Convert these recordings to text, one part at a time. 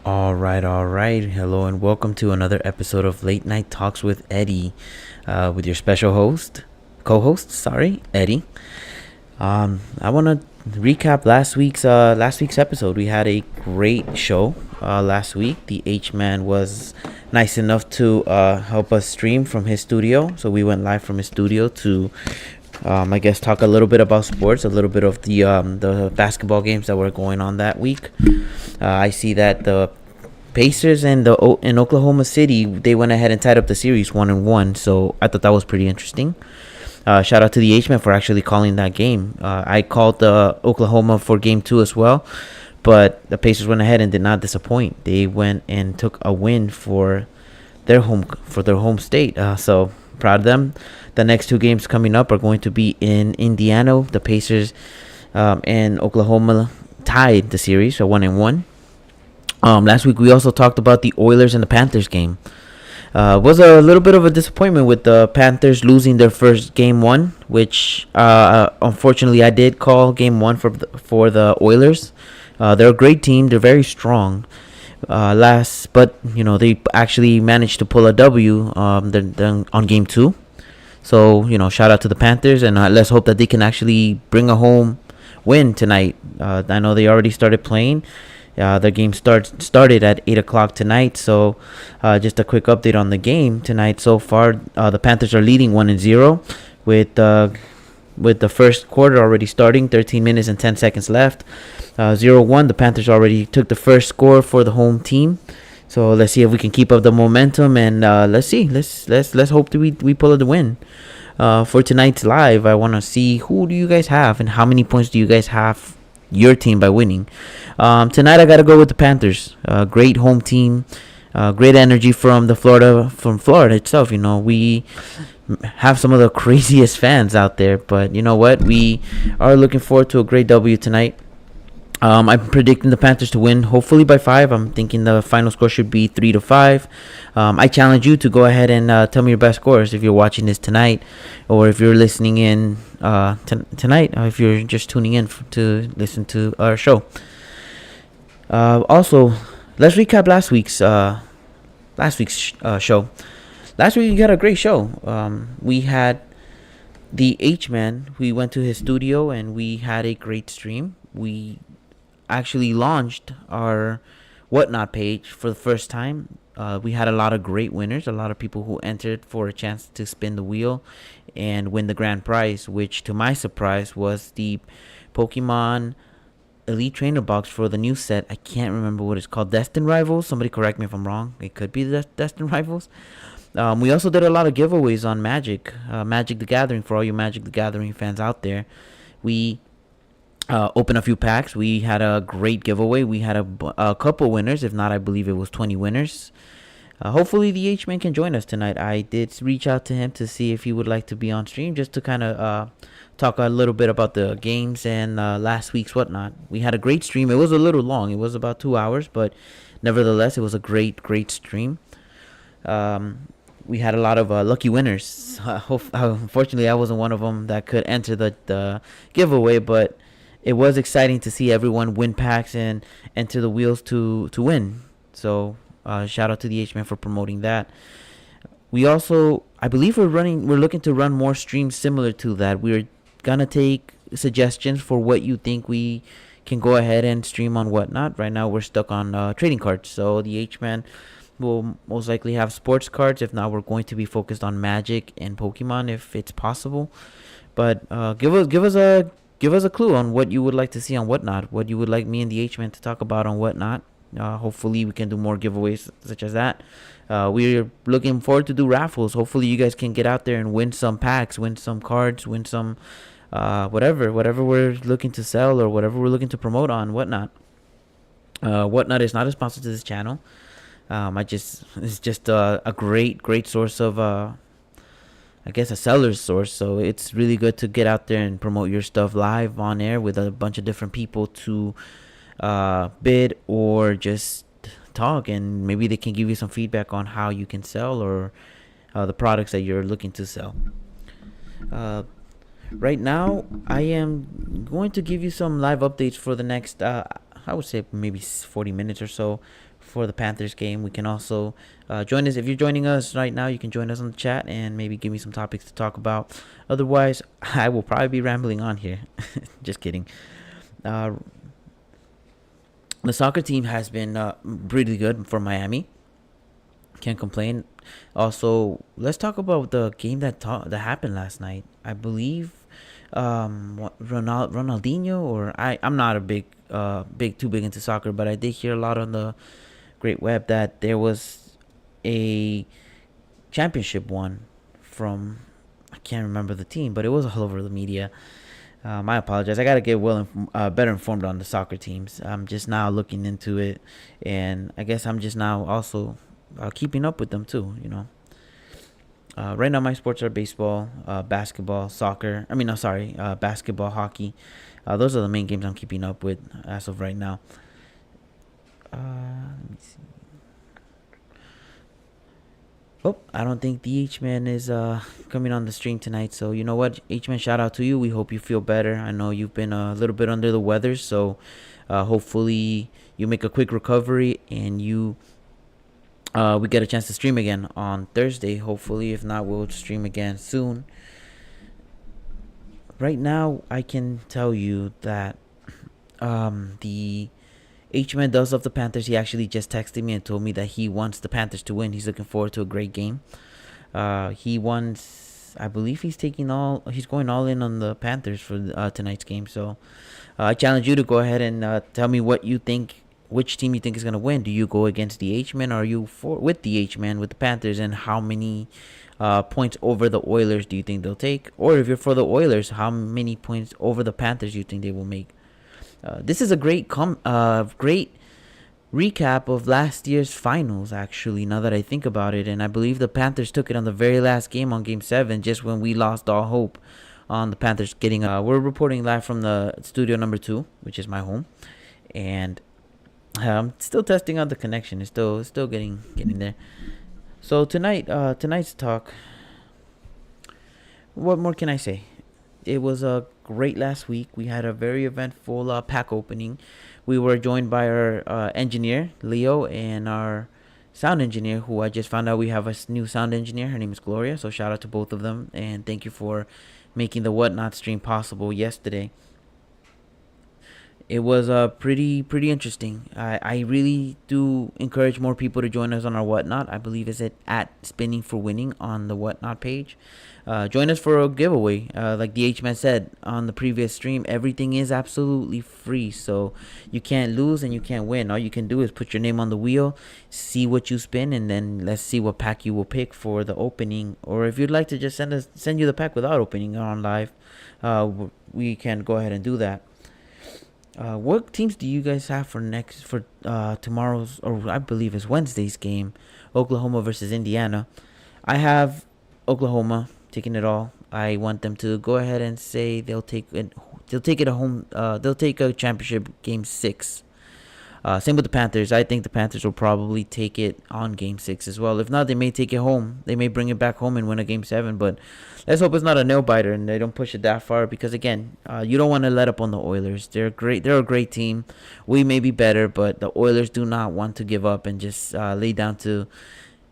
All right. Hello and welcome to another episode of Late Night Talks with Eddy, with your special co-host. Sorry, Eddy. I want to recap last week's episode. We had a great show last week. The H Man was nice enough to help us stream from his studio, so we went live from his studio to I guess talk a little bit about sports, a little bit of the basketball games that were going on that week. I see that the Pacers and the in Oklahoma City, they went ahead and tied up the series 1-1. So I thought that was pretty interesting. Shout out to the H-Man for actually calling that game. I called Oklahoma for game 2 as well, but the Pacers went ahead and did not disappoint. They went and took a win for their home state. So proud of them. The next two games coming up are going to be in Indiana. The Pacers and Oklahoma tied the series, so 1-1. Last week we also talked about the Oilers and the Panthers game. Was a little bit of a disappointment with the Panthers losing their first game one, which unfortunately I did call game one for the Oilers. They're a great team. They're very strong. But they actually managed to pull a W on game two. So shout out to the Panthers, and let's hope that they can actually bring a home win tonight. I know they already started playing. Their game started at 8 o'clock tonight. So just a quick update on the game tonight. So far, the Panthers are leading 1-0 with the first quarter already starting, 13 minutes and 10 seconds left. 0-1. The Panthers already took the first score for the home team. So let's see if we can keep up the momentum, and let's see. Let's hope that we pull the win. For tonight's live, I want to see who do you guys have and how many points do you guys have your team by winning. Tonight I gotta go with the Panthers. Great home team, great energy from Florida itself. We have some of the craziest fans out there, but you know what? We are looking forward to a great W tonight. I'm predicting the Panthers to win, hopefully by 5. I'm thinking the final score should be 3-5. I challenge you to go ahead and tell me your best scores if you're watching this tonight, or if you're listening in tonight, if you're just tuning in to listen to our show. Also, let's recap last week's show. Last week we got a great show. We had the H-Man. We went to his studio and we had a great stream. We actually launched our Whatnot page for the first time. We had a lot of great winners, a lot of people who entered for a chance to spin the wheel and win the grand prize, which to my surprise was the Pokemon Elite Trainer box for the new set. I can't remember what it's called. Destined Rivals. Somebody correct me if I'm wrong. It could be the Destined Rivals. We also did a lot of giveaways on Magic the Gathering. For all you Magic the Gathering fans out there, we opened a few packs. We had a great giveaway. We had a couple winners. If not, I believe it was 20 winners. Hopefully the H-Man can join us tonight. I did reach out to him to see if he would like to be on stream, just to kind of talk a little bit about the games and last week's Whatnot. We had a great stream. It was a little long. It was about 2 hours, but nevertheless, it was a great stream. We had a lot of lucky winners. Unfortunately, I wasn't one of them that could enter the giveaway, but it was exciting to see everyone win packs and enter the wheels to win. So shout out to the H-Man for promoting that. We also, I believe we're looking to run more streams similar to that. We're gonna take suggestions for what you think we can go ahead and stream on Whatnot. Right now we're stuck on trading cards, so the H-Man will most likely have sports cards. If not, we're going to be focused on Magic and Pokemon if it's possible. But give us a clue on what you would like to see on Whatnot, what you would like me and the H-Man to talk about on Whatnot. Hopefully we can do more giveaways such as that. We're looking forward to do raffles. Hopefully you guys can get out there and win some packs, win some cards, win some whatever we're looking to sell or whatever we're looking to promote on Whatnot. Whatnot is not a sponsor to this channel. It's just a great source of I guess a seller's source. So it's really good to get out there and promote your stuff live on air with a bunch of different people to bid or just talk, and maybe they can give you some feedback on how you can sell or the products that you're looking to sell. Right now, I am going to give you some live updates for the next I would say maybe 40 minutes or so for the Panthers game. We can also join us. If you're joining us right now, you can join us on the chat and maybe give me some topics to talk about. Otherwise, I will probably be rambling on here. Just kidding. The soccer team has been really good for Miami. Can't complain. Also, let's talk about the game that happened last night. I believe Ronaldinho, or I'm not a too big into soccer, but I did hear a lot on the great web that there was a championship won from, I can't remember the team, but it was all over the media. I apologize. I gotta get better informed on the soccer teams. I'm just now looking into it, and I guess I'm just now also keeping up with them too. Right now my sports are baseball, basketball, soccer. Basketball, hockey. Those are the main games I'm keeping up with as of right now. Let me see. Oh, I don't think the H-Man is coming on the stream tonight. So you know what, H-Man, shout out to you. We hope you feel better. I know you've been a little bit under the weather, so hopefully you make a quick recovery and we get a chance to stream again on Thursday. Hopefully, if not, we'll stream again soon. Right now, I can tell you that the H-Man does love the Panthers. He actually just texted me and told me that he wants the Panthers to win. He's looking forward to a great game. He wants, I believe he's going all in on the Panthers for tonight's game. So I challenge you to go ahead and tell me what you think. Which team you think is going to win? Do you go against the H-Man, or are you with the H-Man, with the Panthers? And how many points over the Oilers do you think they'll take? Or if you're for the Oilers, how many points over the Panthers do you think they will make? This is a great recap of last year's finals, actually, now that I think about it. And I believe the Panthers took it on the very last game, on Game 7, just when we lost all hope on the Panthers getting... we're reporting live from the studio number 2, which is my home. And... I'm still testing out the connection. It's still getting there. So tonight's talk. What more can I say? It was a great last week. We had a very eventful pack opening. We were joined by our engineer Leo and our sound engineer, who I just found out we have a new sound engineer. Her name is Gloria. So shout out to both of them, and thank you for making the Whatnot stream possible yesterday. It was pretty interesting. I really do encourage more people to join us on our Whatnot. I believe it's at Spinning for Winning on the Whatnot page. Join us for a giveaway. Like the H-Man said on the previous stream, everything is absolutely free. So you can't lose and you can't win. All you can do is put your name on the wheel, see what you spin, and then let's see what pack you will pick for the opening. Or if you'd like to just send you the pack without opening on live, we can go ahead and do that. What teams do you guys have for tomorrow's, or I believe it's Wednesday's game, Oklahoma versus Indiana? I have Oklahoma taking it all. I want them to go ahead and say they'll take it home. They'll take a championship game 6. Same with the Panthers. I think the Panthers will probably take it on Game 6 as well. If not, they may take it home. They may bring it back home and win a Game 7. But let's hope it's not a nail-biter and they don't push it that far. Because, again, you don't want to let up on the Oilers. They're great. They're a great team. We may be better, but the Oilers do not want to give up and just lay down to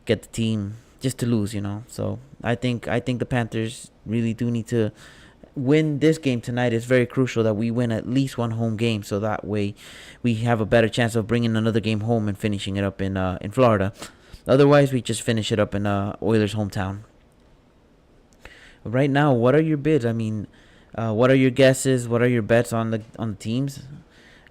get the team just to lose, So I think the Panthers really do need to win this game tonight. It's very crucial that we win at least one home game, so that way we have a better chance of bringing another game home and finishing it up in Florida. Otherwise, we just finish it up in Oilers' hometown. Right now, what are your bids? What are your guesses? What are your bets on the teams?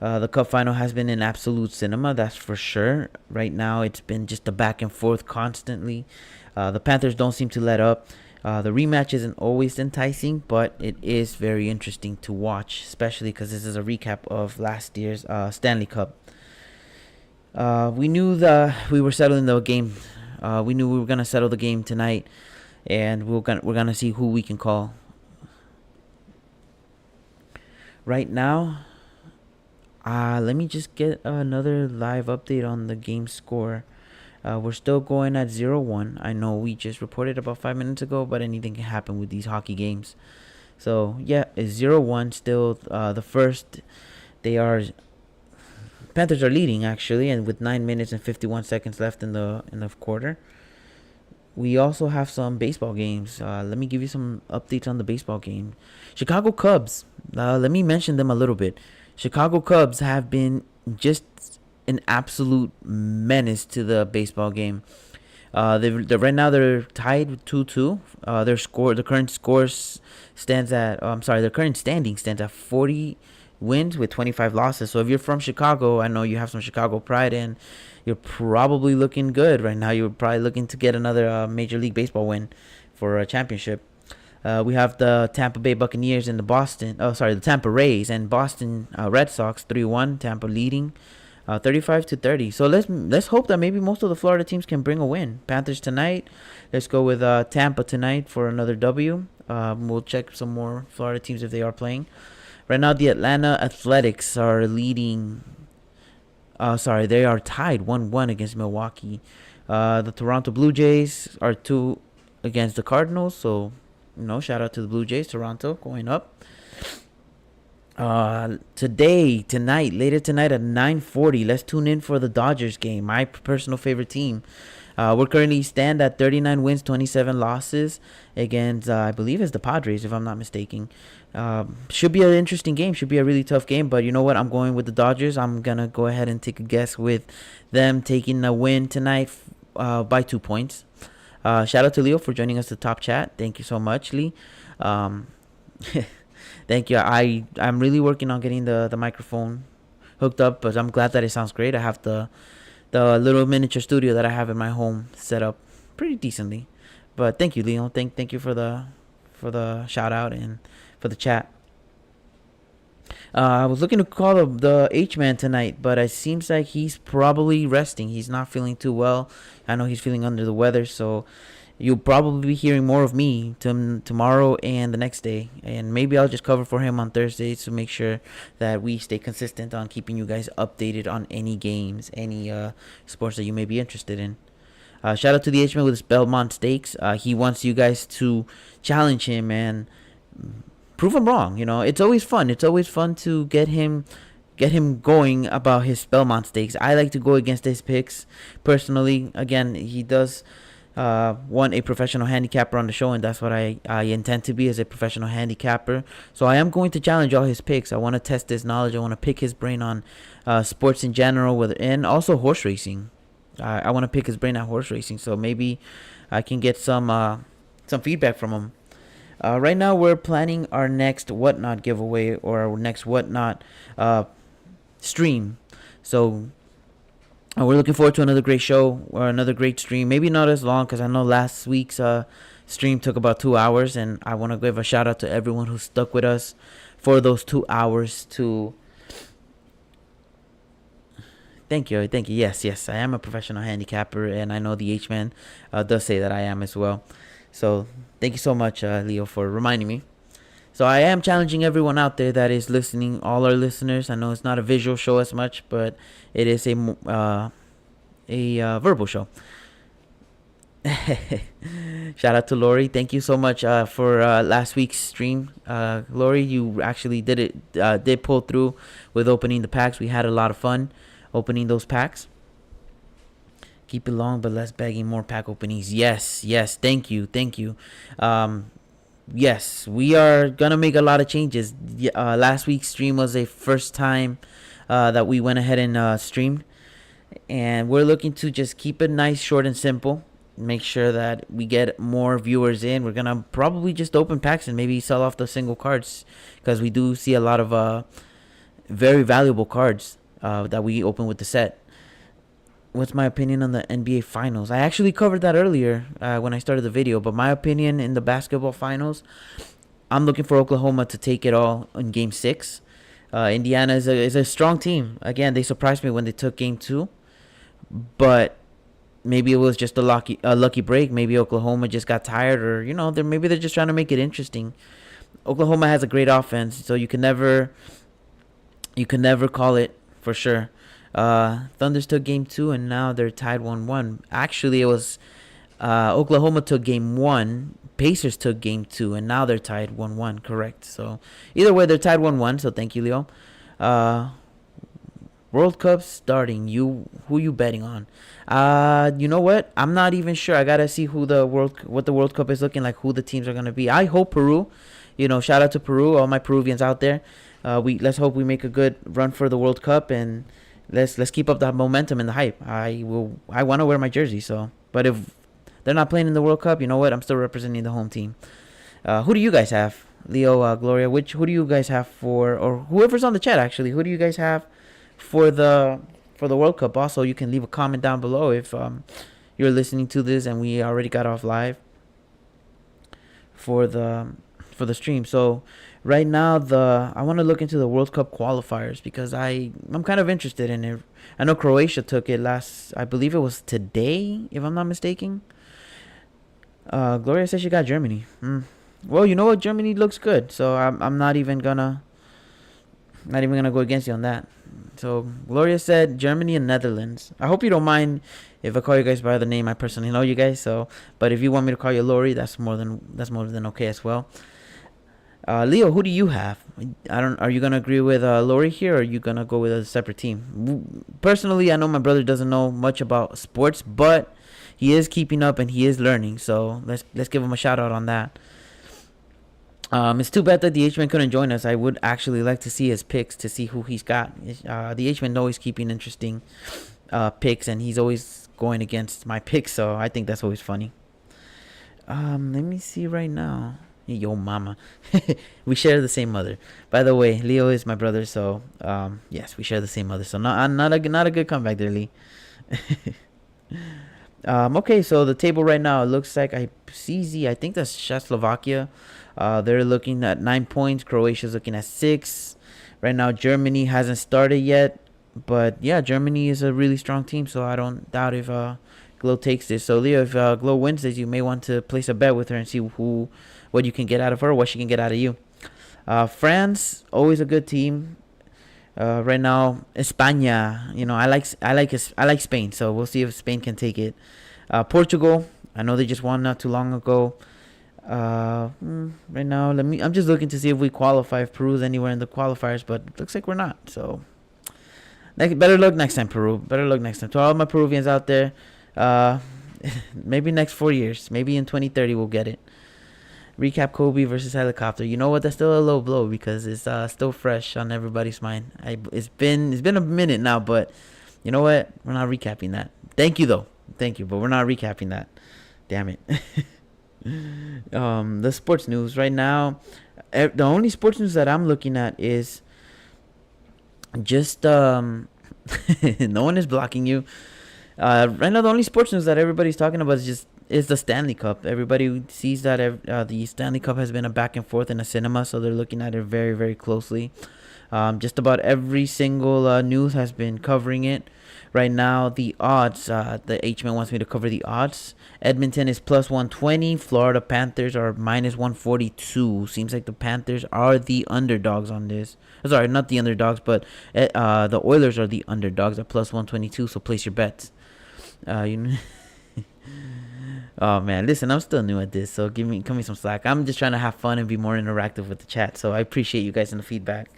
The Cup final has been an absolute cinema, that's for sure. Right now, it's been just a back and forth constantly. The Panthers don't seem to let up. The rematch isn't always enticing, but it is very interesting to watch, especially because this is a recap of last year's Stanley Cup. We knew that we were settling the game. We knew we were gonna settle the game tonight, and we're gonna see who we can call. Right now, let me just get another live update on the game score. We're still going at 0-1. I know we just reported about 5 minutes ago, but anything can happen with these hockey games. So, yeah, it's 0-1 still. The first, they are Panthers are leading actually, and with 9 minutes and 51 seconds left in the quarter. We also have some baseball games. Let me give you some updates on the baseball game. Chicago Cubs. Let me mention them a little bit. Chicago Cubs have been just an absolute menace to the baseball game. Right now they're tied with 2-2. The current scores stands at. I'm sorry, their current standing stands at 40 wins with 25 losses. So if you're from Chicago, I know you have some Chicago pride, and you're probably looking good right now. You're probably looking to get another Major League Baseball win for a championship. We have the Tampa Bay Buccaneers and the Tampa Rays and Boston Red Sox 3-1. Tampa leading 35-30. So let's hope that maybe most of the Florida teams can bring a win. Panthers tonight. Let's go with Tampa tonight for another W. We'll check some more Florida teams if they are playing. Right now, the Atlanta Athletics are leading. They are tied 1-1 against Milwaukee. The Toronto Blue Jays are 2 against the Cardinals. So, shout out to the Blue Jays. Toronto going up. Later tonight at 9:40, let's tune in for the Dodgers game, my personal favorite team. We're currently stand at 39 wins, 27 losses against, I believe it's the Padres, if I'm not mistaken. Should be an interesting game. Should be a really tough game. But you know what? I'm going with the Dodgers. I'm going to go ahead and take a guess with them taking a win tonight by 2 points. Shout out to Leo for joining us to Top Chat. Thank you so much, Lee. Thank you. I'm really working on getting the microphone hooked up, but I'm glad that it sounds great. I have the little miniature studio that I have in my home set up pretty decently. But thank you, Leo. Thank you for the shout out and for the chat. I was looking to call the H-Man tonight, but it seems like he's probably resting. He's not feeling too well. I know he's feeling under the weather, so you'll probably be hearing more of me tomorrow and the next day. And maybe I'll just cover for him on Thursdays to make sure that we stay consistent on keeping you guys updated on any games, any sports that you may be interested in. Shout out to the H-Man with his Belmont Stakes. He wants you guys to challenge him and prove him wrong. It's always fun. It's always fun to get him going about his Belmont Stakes. I like to go against his picks personally. Again, he does want a professional handicapper on the show, and that's what I intend to be, as a professional handicapper. So I am going to challenge all his picks. I want to test his knowledge. I want to pick his brain on sports in general, and also horse racing. I want to pick his brain at horse racing, so maybe I can get some feedback from him. Right now, we're planning our next Whatnot giveaway, or our next Whatnot stream. So we're looking forward to another great show or another great stream. Maybe not as long, because I know last week's stream took about 2 hours, and I want to give a shout out to everyone who stuck with us for those 2 hours. Thank you. Yes, I am a professional handicapper, and I know the H-Man does say that I am as well. So thank you so much, Leo, for reminding me. So I am challenging everyone out there that is listening, all our listeners. I know it's not a visual show as much, but it is a verbal show. Shout out to Lori. Thank you so much for last week's stream. Lori, you actually did pull through with opening the packs. We had a lot of fun opening those packs. Keep it long, but less begging, more pack openings. Yes. Thank you. Yes, we are gonna make a lot of changes. Last week's stream was a first time that we went ahead and streamed, and we're looking to just keep it nice, short, and simple. Make sure that we get more viewers in. We're gonna probably just open packs and maybe sell off the single cards, because we do see a lot of very valuable cards that we open with the set. What's my opinion on the NBA Finals? I actually covered that earlier when I started the video, but my opinion in the basketball finals, I'm looking for Oklahoma to take it all in Game 6. Indiana is a strong team. Again, they surprised me when they took Game 2, but maybe it was just a lucky break. Maybe Oklahoma just got tired, or maybe they're just trying to make it interesting. Oklahoma has a great offense, so you can never call it for sure. Thunders took Game 2, and now they're tied 1-1. Actually, it was Oklahoma took Game 1, Pacers took Game 2, and now they're tied 1-1. Correct. So either way, they're tied 1-1. So thank you, Leo. World Cup starting. Who you betting on? You know what? I'm not even sure. I gotta see what the World Cup is looking like. Who the teams are gonna be. I hope Peru. Shout out to Peru, all my Peruvians out there. We let's hope we make a good run for the World Cup, and let's keep up the momentum and the hype. I want to wear my jersey. So, but if they're not playing in the World Cup, you know what? I'm still representing the home team. Who do you guys have, Leo, Gloria? Who do you guys have or whoever's on the chat actually? Who do you guys have for the World Cup? Also, you can leave a comment down below if you're listening to this and we already got off live for the stream. So right now I want to look into the World Cup qualifiers because I'm kind of interested in it. I know Croatia took it I believe it was today, if I'm not mistaken. Gloria says she got Germany. Well, you know what? Germany looks good, so I'm not even gonna go against you on that. So Gloria said Germany and Netherlands. I hope you don't mind if I call you guys by the name. I personally know you guys, so but if you want me to call you Lori, that's more than okay as well. Leo, who do you have? Are you gonna agree with Lori here, or are you gonna go with a separate team? Personally, I know my brother doesn't know much about sports, but he is keeping up and he is learning. So let's give him a shout out on that. It's too bad that the H-Man couldn't join us. I would actually like to see his picks to see who he's got. The H-Man always keeping interesting picks, and he's always going against my picks, so I think that's always funny. Let me see right now. Yo, mama. We share the same mother. By the way, Leo is my brother, so yes, we share the same mother. So not a good comeback there, Lee. Okay, so the table right now, it looks like I think that's Czechoslovakia. They're looking at 9 points. Croatia's looking at 6. Right now, Germany hasn't started yet. But, yeah, Germany is a really strong team, so I don't doubt if Glow takes this. So, Leo, if Glow wins this, you may want to place a bet with her and see what you can get out of her or what she can get out of you. France, always a good team. Right now, España, I like Spain, so we'll see if Spain can take it. Portugal, I know they just won not too long ago. Right now, I'm just looking to see if we qualify, if Peru's anywhere in the qualifiers, but it looks like we're not. So, better luck next time, Peru. Better luck next time. To all my Peruvians out there, maybe next 4 years, maybe in 2030 we'll get it. Recap Kobe versus Helicopter. You know what? That's still a low blow because it's still fresh on everybody's mind. It's been a minute now, but you know what? We're not recapping that. Thank you though. Thank you, but we're not recapping that. Damn it. The sports news right now. The only sports news that I'm looking at is just no one is blocking you. Right now, the only sports news that everybody's talking about is the Stanley Cup. Everybody sees that the Stanley Cup has been a back and forth in a cinema, so they're looking at it very, very closely. Just about every single news has been covering it. Right now, the odds, the H-Man wants me to cover the odds. Edmonton is plus 120. Florida Panthers are minus 142. Seems like the Panthers are the underdogs on this. Sorry, not the underdogs, but the Oilers are the underdogs at plus 122, so place your bets. Oh man, listen, I'm still new at this, so cut me some slack. I'm just trying to have fun and be more interactive with the chat, so I appreciate you guys and the feedback.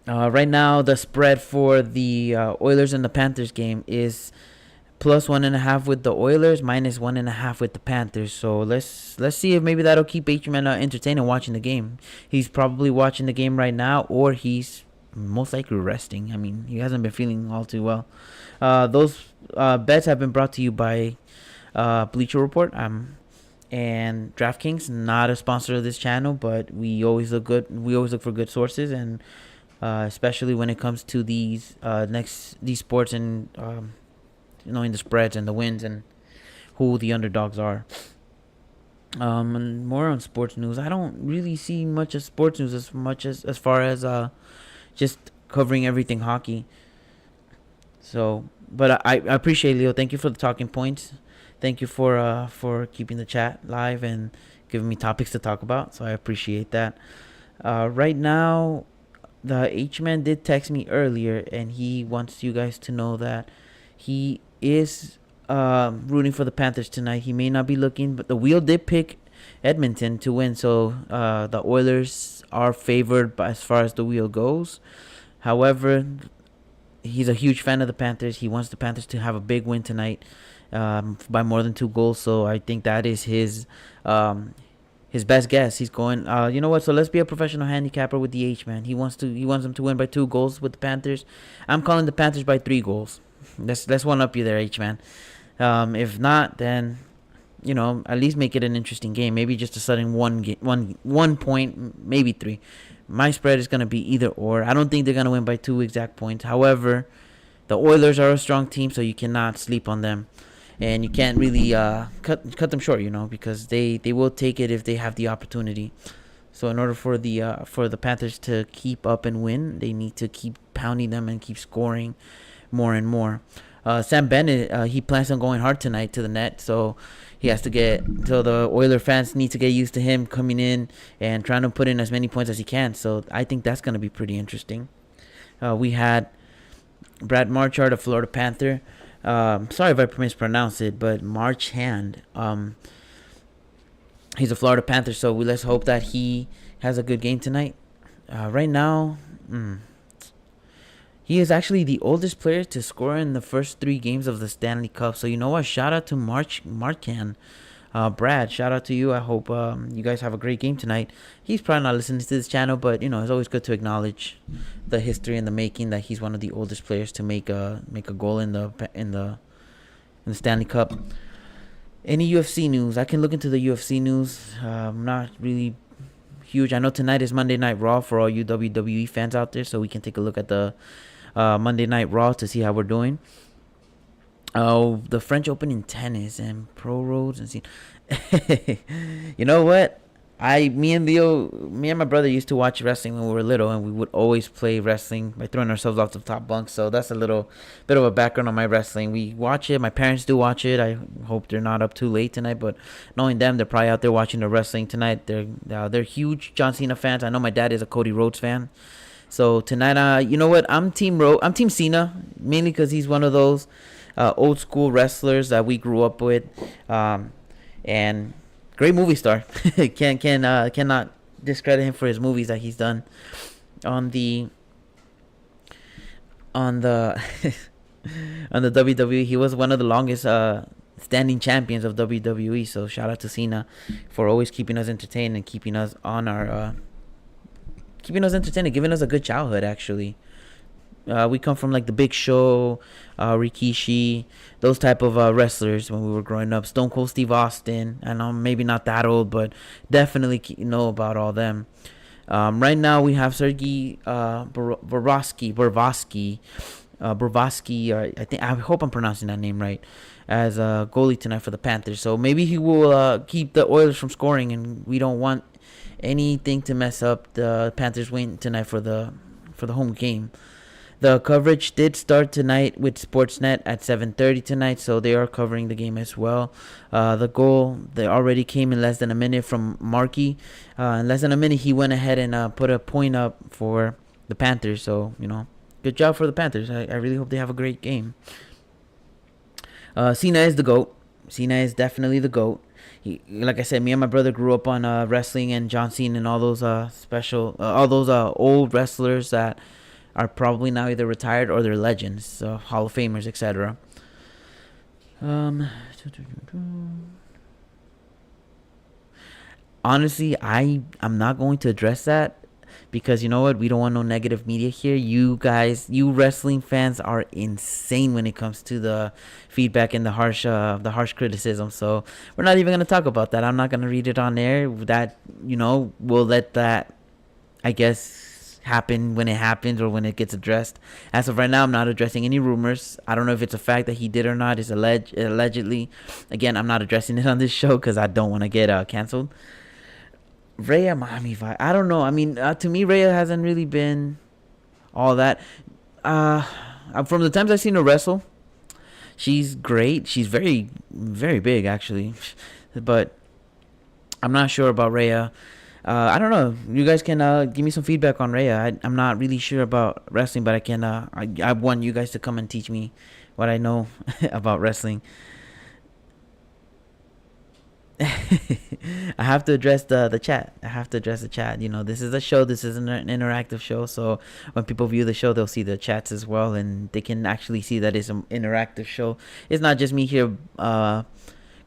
Right now, the spread for the Oilers and the Panthers game is plus 1.5 with the Oilers, minus 1.5 with the Panthers. So let's see if maybe that'll keep H-Man entertained and watching the game. He's probably watching the game right now, or he's most likely resting. I mean, he hasn't been feeling all too well. Those bets have been brought to you by Bleacher Report and DraftKings. Not a sponsor of this channel, but we always look good. We always look for good sources, and especially when it comes to these sports and knowing the spreads and the wins and who the underdogs are. And more on sports news. I don't really see much of sports news as far as just covering everything hockey. So, but I appreciate Leo. Thank you for the talking points. Thank you for keeping the chat live and giving me topics to talk about. So I appreciate that. Right now, the H-Man did text me earlier, and he wants you guys to know that he is rooting for the Panthers tonight. He may not be looking, but the wheel did pick Edmonton to win, so the Oilers are favored as far as the wheel goes. However, he's a huge fan of the Panthers. He wants the Panthers to have a big win tonight, by more than 2 goals. So I think that is his best guess. He's going. You know what? So let's be a professional handicapper with the H, man. He wants them to win by 2 goals with the Panthers. I'm calling the Panthers by 3 goals. Let's one up you there, H, man. If not, then at least make it an interesting game. Maybe just a sudden 1 point, maybe 3. My spread is gonna be either or. I don't think they're gonna win by 2 exact points. However, the Oilers are a strong team, so you cannot sleep on them, and you can't really cut them short, because they will take it if they have the opportunity. So in order for the Panthers to keep up and win, they need to keep pounding them and keep scoring more and more. Sam Bennett, he plans on going hard tonight to the net, so he has to get. So the Oiler fans need to get used to him coming in and trying to put in as many points as he can. So I think that's going to be pretty interesting. We had Brad Marchard, a Florida Panther. Sorry if I mispronounced it, but Marchand. He's a Florida Panther, so let's hope that he has a good game tonight. Right now, he is actually the oldest player to score in the first 3 games of the Stanley Cup. So you know what? Shout out to Marchand. Brad, shout out to you. I hope you guys have a great game tonight. He's probably not listening to this channel, but it's always good to acknowledge the history and the making that he's one of the oldest players to make a goal in the Stanley Cup. Any UFC news? I can look into the UFC news. Not really huge. I know tonight is Monday Night Raw for all you WWE fans out there, so we can take a look at the Monday Night Raw to see how we're doing. The French Open in tennis and pro roads and you know what? Me and my brother used to watch wrestling when we were little, and we would always play wrestling by throwing ourselves off the top bunk. So that's a little bit of a background on my wrestling. We watch it. My parents do watch it. I hope they're not up too late tonight, but knowing them, they're probably out there watching the wrestling tonight. They're huge John Cena fans. I know my dad is a Cody Rhodes fan. So tonight, you know what? I'm Team Cena, mainly because he's one of those old school wrestlers that we grew up with, and great movie star. Cannot discredit him for his movies that he's done on the on the WWE. He was one of the longest standing champions of WWE. So shout out to Cena for always keeping us entertained and keeping us on our keeping us entertained and giving us a good childhood. Actually, we come from like the Big Show, Rikishi, those type of wrestlers when we were growing up. Stone Cold Steve Austin. I know maybe not that old, but definitely know about all them. Right now we have Sergey Borovarsky. I hope I'm pronouncing that name right, as a goalie tonight for the Panthers. So maybe he will keep the Oilers from scoring, and we don't want anything to mess up the Panthers win tonight for the home game. The coverage did start tonight with Sportsnet at 7:30 tonight, so they are covering the game as well. The goal, they already came in less than a minute from Markey. In less than a minute, he went ahead and put a point up for the Panthers. So, good job for the Panthers. I really hope they have a great game. Cena is the GOAT. Cena is definitely the GOAT. Like I said, me and my brother grew up on wrestling and John Cena and all those old wrestlers that are probably now either retired or they're legends, Hall of Famers, etc. Honestly, I'm not going to address that because you know what? We don't want no negative media here. You guys, you wrestling fans are insane when it comes to the feedback and the harsh criticism. So we're not even going to talk about that. I'm not going to read it on air. That, we'll let that, I guess, happen when it happens or when it gets addressed. As of right now, I'm not addressing any rumors. I don't know if it's a fact that he did or not. It's allegedly. Again, I'm not addressing it on this show because I don't want to get canceled. Rhea Miami vibe. I don't know. I mean, to me, Rhea hasn't really been all that. From the times I've seen her wrestle, she's great. She's very, very big, actually. But I'm not sure about Rhea. I don't know. You guys can give me some feedback on Rhea. I'm not really sure about wrestling, but I can. I want you guys to come and teach me what I know about wrestling. I have to address the chat. I have to address the chat. You know, this is a show. This is an interactive show. So when people view the show, they'll see the chats as well, and they can actually see that it's an interactive show. It's not just me here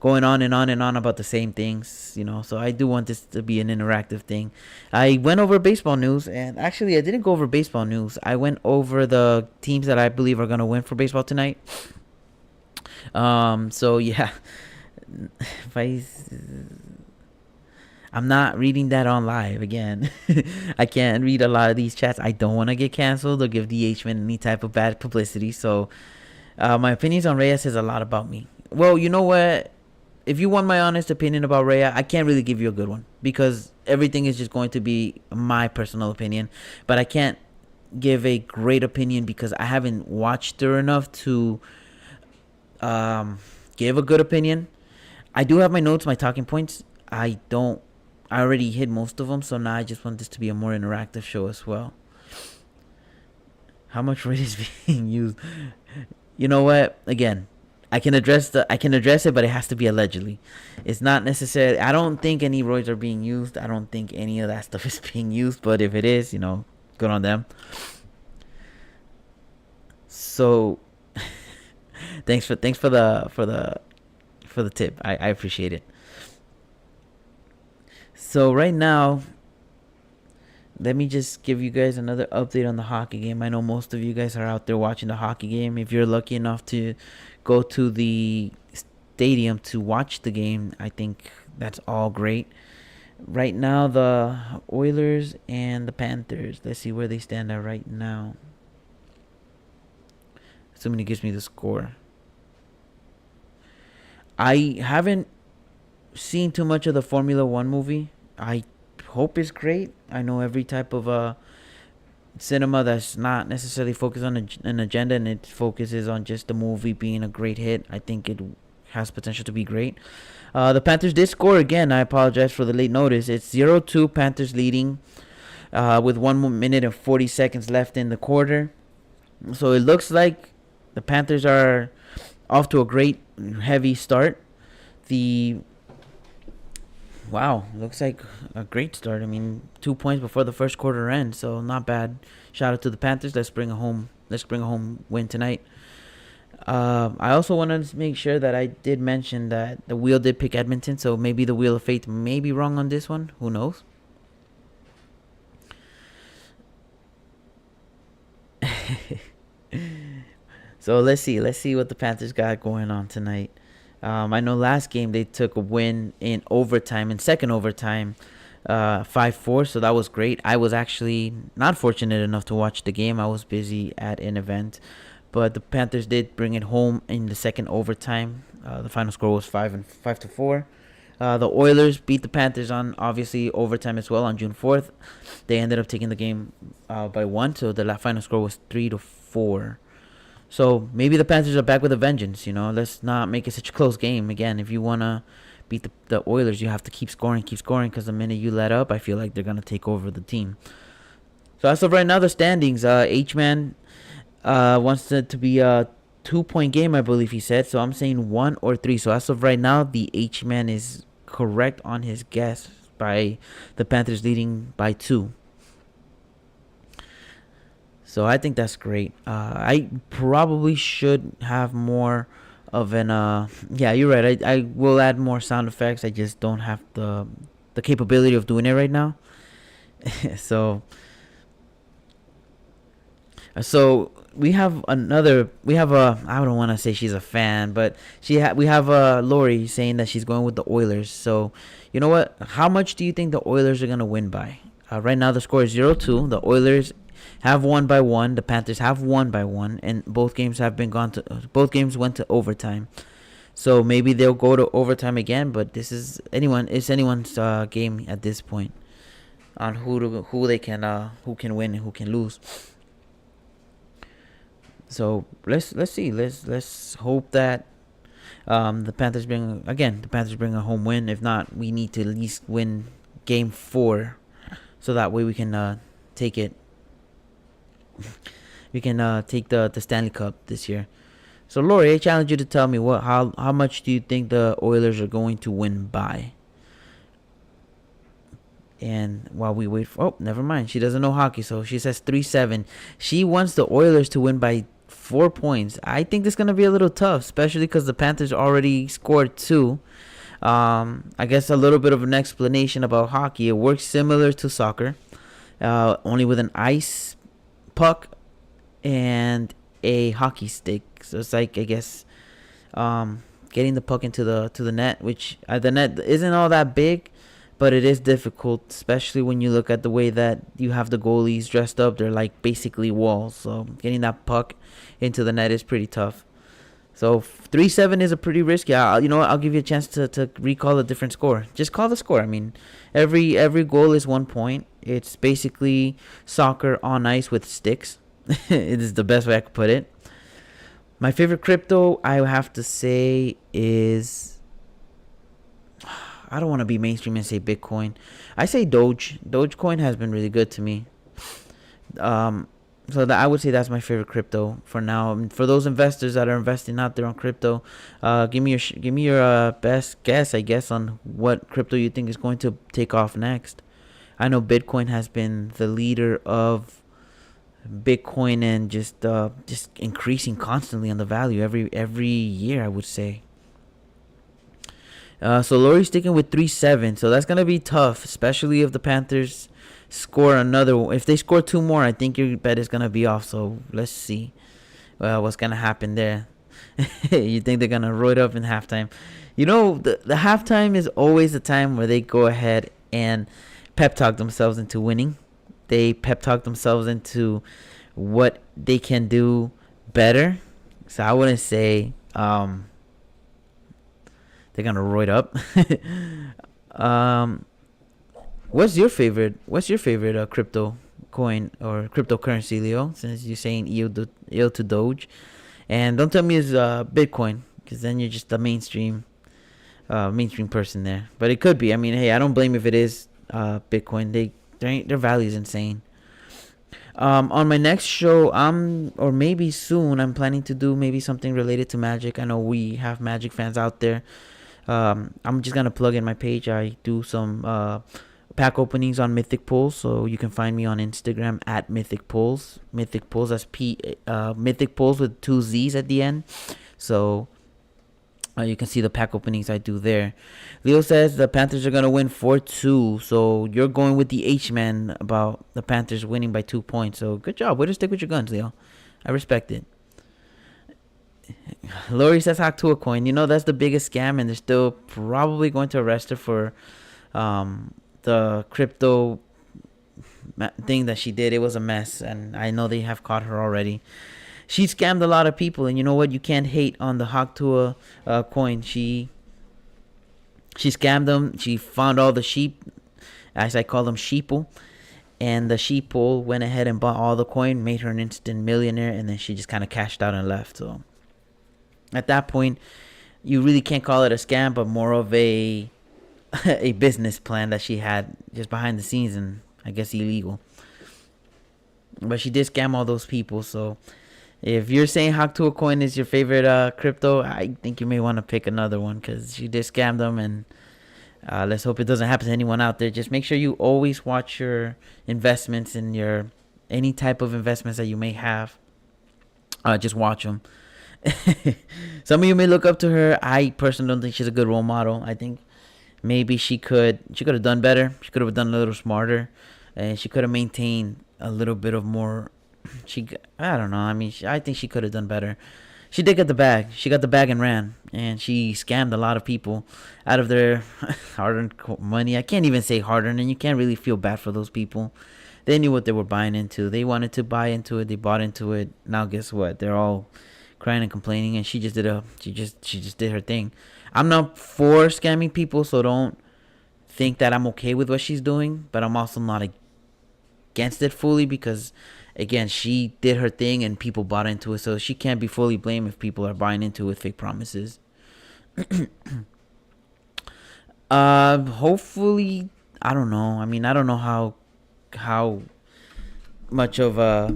going on and on and on about the same things. You know, so I do want this to be an interactive thing. I went over baseball news, and actually, I didn't go over baseball news. I went over the teams that I believe are gonna win for baseball tonight. So yeah. If I'm not reading that on live again. I can't read a lot of these chats. I don't want to get canceled or give DH-Man any type of bad publicity. So my opinions on Rhea says a lot about me. Well, you know what? If you want my honest opinion about Rhea, I can't really give you a good one because everything is just going to be my personal opinion. But I can't give a great opinion because I haven't watched her enough to give a good opinion. I do have my notes, my talking points. I already hit most of them, so now I just want this to be a more interactive show as well. How much rate is being used? You know what? Again, I can address it, but it has to be allegedly. It's not necessarily. I don't think any roids are being used. I don't think any of that stuff is being used. But if it is, good on them. So, thanks for the tip. I appreciate it. So right now, let me just give you guys another update on the hockey game. I know most of you guys are out there watching the hockey game. If you're lucky enough to go to the stadium to watch the game, I think that's all great. Right now, the Oilers and the Panthers. Let's see where they stand at right now. Assuming it gives me the score. I haven't seen too much of the Formula One movie. I hope it's great. I know every type of cinema that's not necessarily focused on an agenda and it focuses on just the movie being a great hit. I think it has potential to be great. The Panthers did score again. I apologize for the late notice. It's 0-2 Panthers leading with 1 minute and 40 seconds left in the quarter. So it looks like the Panthers are off to a great heavy start. Looks like a great start. I mean, 2 points before the first quarter ends, so not bad. Shout out to the Panthers. Let's bring a home win tonight. I also want to make sure that I did mention that the wheel did pick Edmonton, so maybe the wheel of fate may be wrong on this one. Who knows? So let's see what the Panthers got going on tonight. I know last game they took a win in second overtime, 5-4. So that was great. I was actually not fortunate enough to watch the game. I was busy at an event, but the Panthers did bring it home in the second overtime. The final score was 5-4. The Oilers beat the Panthers on obviously overtime as well on June 4th. They ended up taking the game by 1, so the final score was 3-4. So maybe the Panthers are back with a vengeance. Let's not make it such a close game. Again, if you want to beat the Oilers, you have to keep scoring, because the minute you let up, I feel like they're going to take over the team. So as of right now, the standings, H-Man wants it to be a 2-point game, I believe he said. So I'm saying 1 or 3. So as of right now, the H-Man is correct on his guess by the Panthers leading by 2. So I think that's great. I probably should have more of an yeah, you're right. I will add more sound effects. I just don't have the capability of doing it right now. So we have I don't want to say she's a fan, but we have Lori saying that she's going with the Oilers. So you know what? How much do you think the Oilers are gonna win by? Right now the score is 0-2. The Oilers have won by 1. The Panthers have won by 1, and both games went to overtime. So maybe they'll go to overtime again, but it's anyone's game at this point on who can win and who can lose. So let's see. Let's hope that the Panthers bring a home win. If not, we need to at least win game 4, so that way we can take it. We can take the Stanley Cup this year. So Lori, I challenge you to tell me how much do you think the Oilers are going to win by? And while we wait for, oh, never mind. She doesn't know hockey, so she says 3-7. She wants the Oilers to win by 4 points. I think this is gonna be a little tough, especially because the Panthers already scored two. I guess a little bit of an explanation about hockey. It works similar to soccer, only with an ice puck and a hockey stick. So it's like, I guess, getting the puck into the net, which the net isn't all that big, but it is difficult, especially when you look at the way that you have the goalies dressed up. They're like basically walls. So getting that puck into the net is pretty tough. So 3-7 is a pretty risky. You know what? I'll give you a chance to recall a different score. Just call the score. I mean, every goal is 1 point. It's basically soccer on ice with sticks. It is the best way I could put it. My favorite crypto, I have to say, is, I don't want to be mainstream and say Bitcoin. I say Doge. Dogecoin has been really good to me. So I would say that's my favorite crypto for now. And for those investors that are investing out there on crypto, give me your best guess, I guess, on what crypto you think is going to take off next. I know Bitcoin has been the leader of Bitcoin and just increasing constantly on the value every year, I would say. So Lori's sticking with 3-7, so that's gonna be tough, especially if the Panthers score another. If they score two more, I think your bet is gonna be off. So let's see what's gonna happen there. You think they're gonna roll it up in halftime? You know, the halftime is always the time where they go ahead and pep talk themselves into winning. They pep talk themselves into what they can do better. So I wouldn't say they're gonna roll it up. What's your favorite crypto coin or cryptocurrency, Leo? Since you're saying ill to Doge, and don't tell me it's Bitcoin, because then you're just a mainstream person there. But it could be. I mean, hey, I don't blame if it is Bitcoin. Their value is insane. On my next show, or maybe soon, I'm planning to do maybe something related to Magic. I know we have Magic fans out there. I'm just gonna plug in my page. I do some pack openings on Mythic Pulls, so you can find me on Instagram at Mythic Pulls. Mythic Pulls, that's Mythic Pulls with 2 Z's at the end. So you can see the pack openings I do there. Leo says the Panthers are gonna win 4-2. So you're going with the H-man about the Panthers winning by 2 points. So good job. Way to stick with your guns, Leo. I respect it. Lori says hack to a coin. You know, that's the biggest scam, and they're still probably going to arrest her for the crypto thing that she did. It was a mess, and I know they have caught her already. She scammed a lot of people, and you know what? You can't hate on the Haktua coin. She scammed them. She found all the sheep, as I call them, sheeple, and the sheeple went ahead and bought all the coin, made her an instant millionaire, and then she just kind of cashed out and left. So at that point, you really can't call it a scam, but more of a business plan that she had just behind the scenes, and I guess illegal. But she did scam all those people. So if you're saying Haktua coin is your favorite crypto, I think you may want to pick another one, because she did scam them, and let's hope it doesn't happen to anyone out there. Just make sure you always watch your investments and your any type of investments that you may have. Just watch them. Some of you may look up to her. I personally don't think she's a good role model. I think maybe she could have done better. She could have done a little smarter, and she could have maintained a little bit of more. I don't know. I mean, I think she could have done better. She did get the bag. She got the bag and ran, and she scammed a lot of people out of their hard-earned money. I can't even say hard-earned, and you can't really feel bad for those people. They knew what they were buying into. They wanted to buy into it. They bought into it. Now guess what? They're all crying and complaining, and she just did her thing. I'm not for scamming people, so don't think that I'm okay with what she's doing, but I'm also not against it fully, because again, she did her thing and people bought into it, so she can't be fully blamed if people are buying into it with fake promises. Hopefully, I don't know. I mean, I don't know how much of I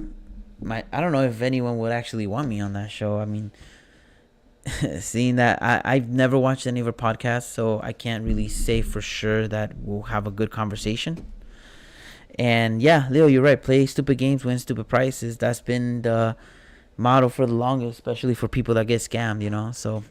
don't know if anyone would actually want me on that show. I mean, seeing that I've never watched any of her podcasts, so I can't really say for sure that we'll have a good conversation. And yeah, Leo, you're right. Play stupid games, win stupid prices. That's been the motto for the longest, especially for people that get scammed, So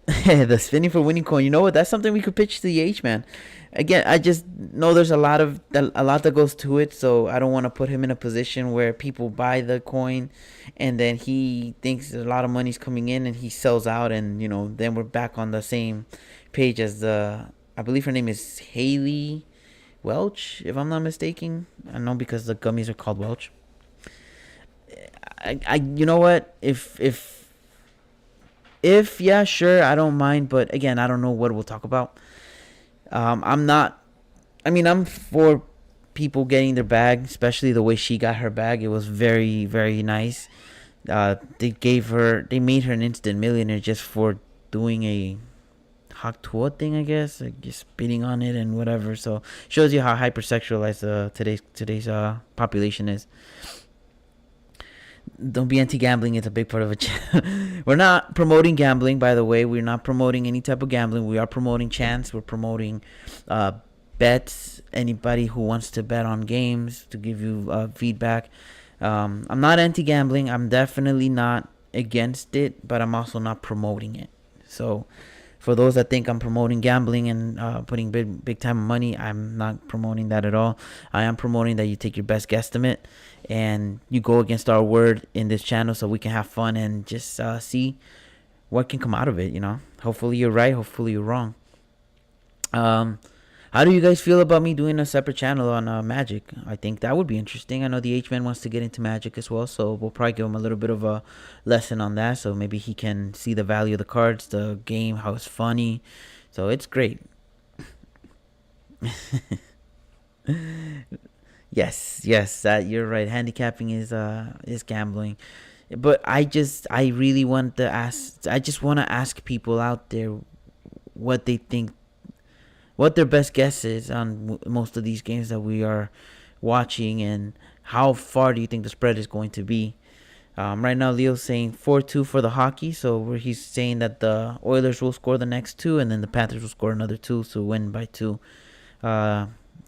the spinning for winning coin. You know what? That's something we could pitch to the H man. Again, I just know there's a lot that goes to it, so I don't want to put him in a position where people buy the coin, and then he thinks a lot of money's coming in, and he sells out, and then we're back on the same page as the. I believe her name is Haley Welch, if I'm not mistaken. I know because the gummies are called Welch. You know what? If yeah, sure, I don't mind, but again, I don't know what we'll talk about. I'm not. I mean, I'm for people getting their bag, especially the way she got her bag. It was very, very nice. They made her an instant millionaire just for doing a hot tour thing, I guess, like just spitting on it and whatever. So shows you how hypersexualized today's population is. Don't be anti-gambling. It's a big part of it. We're not promoting gambling, by the way. We're not promoting any type of gambling. We are promoting chance. We're promoting bets. Anybody who wants to bet on games, to give you feedback. I'm not anti-gambling. I'm definitely not against it, but I'm also not promoting it. So for those that think I'm promoting gambling and putting big time money, I'm not promoting that at all. I am promoting that you take your best guesstimate and you go against our word in this channel so we can have fun and just see what can come out of it. Hopefully you're right, hopefully you're wrong. How do you guys feel about me doing a separate channel on Magic? I think that would be interesting. I know the H-Man wants to get into Magic as well, so we'll probably give him a little bit of a lesson on that, so maybe he can see the value of the cards, the game, how it's funny. So it's great. Yes, you're right. Handicapping is gambling, but I really want to ask. I just want to ask people out there what they think, what their best guess is on most of these games that we are watching, and how far do you think the spread is going to be. Right now, Leo's saying 4-2 for the hockey, so he's saying that the Oilers will score the next two, and then the Panthers will score another two, so win by 2.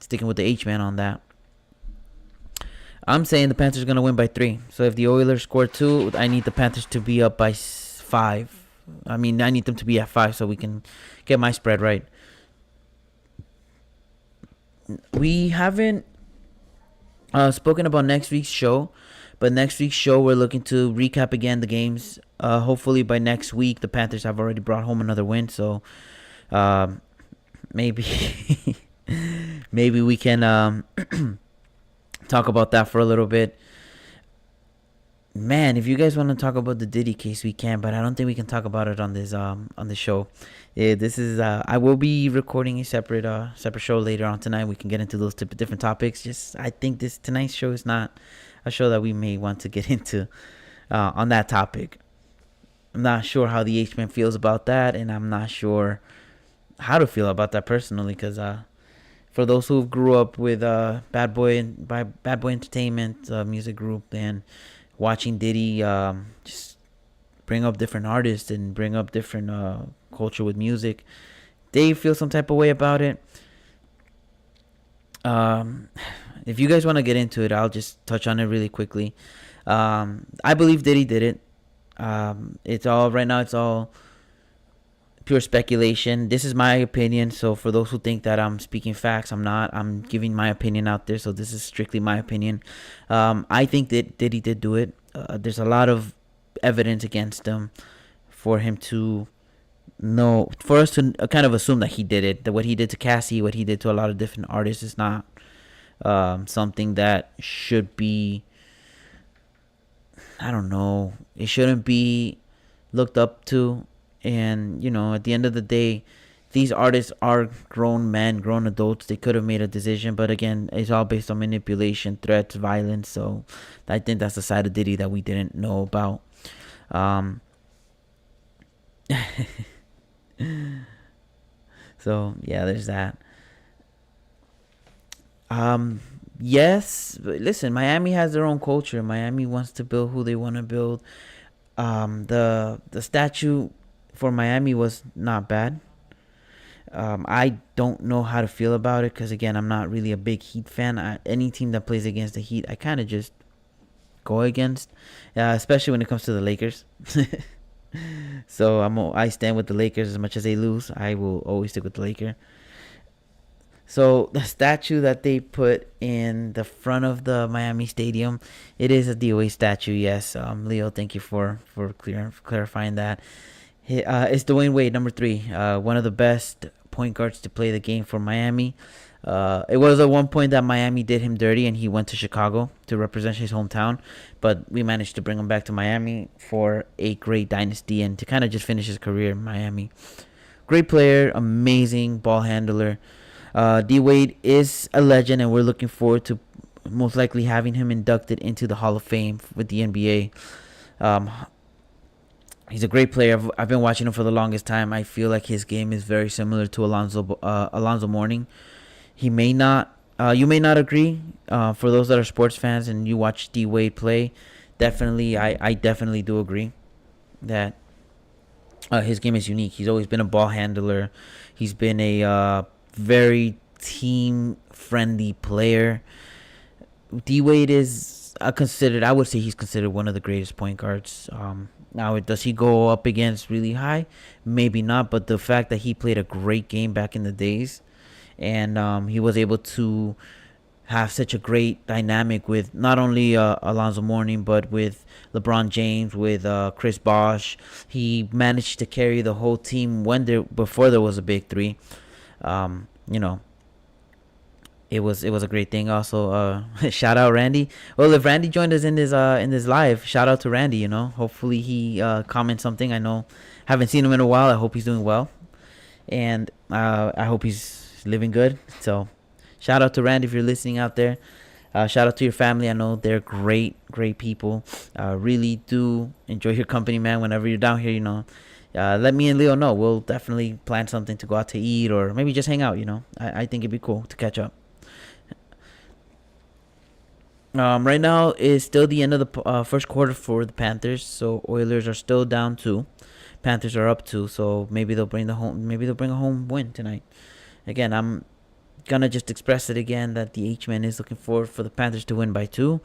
Sticking with the H-man on that. I'm saying the Panthers are going to win by 3. So if the Oilers score 2, I need the Panthers to be up by 5. I need them to be at 5 so we can get my spread right. We haven't spoken about next week's show, but next week's show we're looking to recap again the games. Hopefully by next week the Panthers have already brought home another win, so maybe maybe we can talk about that for a little bit. Man, if you guys want to talk about the Diddy case, we can, but I don't think we can talk about it on this show. Yeah, this is I will be recording a separate show later on tonight. We can get into those different topics. I think tonight's show is not a show that we may want to get into on that topic. I'm not sure how the H-Man feels about that, and I'm not sure how to feel about that personally, because for those who grew up with Bad Boy Entertainment music group, and watching Diddy just bring up different artists and bring up different culture with music, they feel some type of way about it. If you guys want to get into it, I'll just touch on it really quickly. I believe Diddy did it. It's all pure speculation. This is my opinion, so for those who think that I'm speaking facts, I'm not. I'm giving my opinion out there, so this is strictly my opinion. I think that Diddy did do it. There's a lot of evidence against him for us to kind of assume that he did it. That what he did to Cassie, what he did to a lot of different artists, is not something that should be, I don't know, it shouldn't be looked up to. And at the end of the day, these artists are grown men, grown adults. They could have made a decision, but again, it's all based on manipulation, threats, violence. So I think that's the side of Diddy that we didn't know about. So yeah, there's that. Yes, but listen, Miami has their own culture. Miami wants to build who they want to build. The statue for Miami was not bad. I don't know how to feel about it because again, I'm not really a big Heat fan. Any team that plays against the Heat, I kind of just go against, especially when it comes to the Lakers. So I stand with the Lakers as much as they lose. I will always stick with the Laker. So the statue that they put in the front of the Miami Stadium, it is a DOA statue. Yes, Leo, thank you for clarifying that. It's Dwayne Wade, number 3, one of the best point guards to play the game for Miami. It was at one point that Miami did him dirty and he went to Chicago to represent his hometown, but we managed to bring him back to Miami for a great dynasty and to kind of just finish his career in Miami. Great player, amazing ball handler. D Wade is a legend, and we're looking forward to most likely having him inducted into the Hall of Fame with the NBA. He's a great player. I've been watching him for the longest time. I feel like his game is very similar to Alonzo Mourning. He may not, you may not agree. For those that are sports fans and you watch D Wade play, I definitely do agree that his game is unique. He's always been a ball handler. He's been a very team-friendly player. D Wade is considered. I would say he's considered one of the greatest point guards. Now, does he go up against really high? Maybe not. But the fact that he played a great game back in the days, and he was able to have such a great dynamic with not only Alonzo Mourning, but with LeBron James, with Chris Bosh. He managed to carry the whole team before there was a big three. You know, it was a great thing. Also, shout out Randy. Well, if Randy joined us in this live, shout out to Randy. You know, hopefully he comments something. I know, haven't seen him in a while. I hope he's doing well, and I hope he's living good. So, shout out to Randy if you're listening out there. Shout out to your family. I know they're great people. Really do enjoy your company, man. Whenever you're down here, you know, let me and Leo know. We'll definitely plan something to go out to eat or maybe just hang out, you know. I think it'd be cool to catch up. Right now is still the end of the first quarter for the Panthers. So Oilers are still down 2. Panthers are up 2. So maybe they'll bring a home win tonight. Again, I'm gonna just express it again that the H-Man is looking forward for the Panthers to win by 2.